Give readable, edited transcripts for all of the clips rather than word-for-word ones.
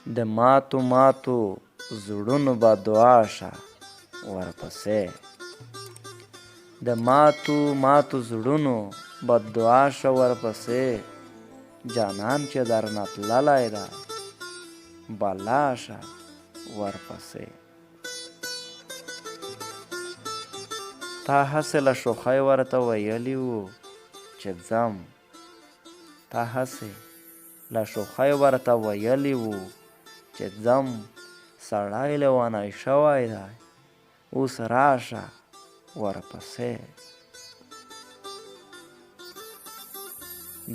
د ماتو ماتو زړونو به دعا شه ورپسې. د ماتو ماتو زړونو به دعا شه ورپسې. جانان چې درنه تللی دی بلا شه ورپسې. تا هسې له شوخۍ ورته ویلي وو چې ځم. تا هسې له شوخۍ ورته ویلي وو چې ځم. سړی لیونی شوی دی اوس راشه ورپسې.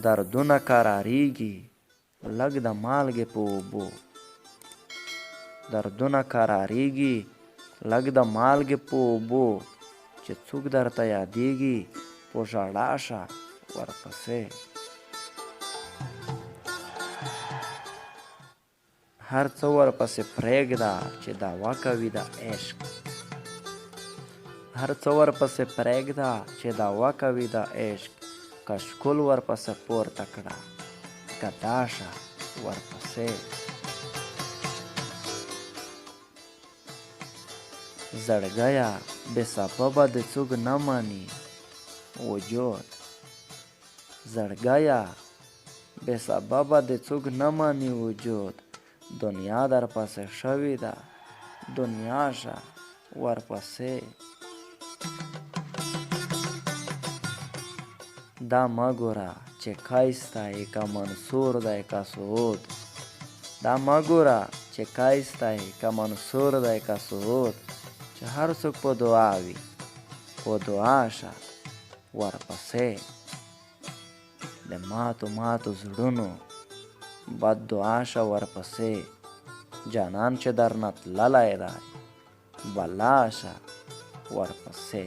دردونه قراریږي لږ د مالګې په اوبو. دردونه قراریږي لږ د مالګې په اوبو. چې څوک درته یادیږي په ژړا شه ورپسې. هر څه ورپسې پرېږده چې دعوا کوي د عشق. هر څه ورپسې پرېږده چې دعوا کوي د عشق. کشکول ورپسې پورته کړه ګدا شه ورپسې. زړګیه بې سببه د څوک نه مني وجود. زړګیه بې سببه د څوک نه مني وجود. دنیا در پسې شوې ده دنیا شه ورپسې. دا مه ګوره چې کیس دی که منصور دی که سعود. دا مه ګوره چې کیس دی که منصور دی که سعود. چې هر څوک په دعا وي په دعا شه ورپسې. د ماتو ماتو زړونو بد دعا شه ورپسې. جانان چې درنه تللی دی بلا شه ورپسې.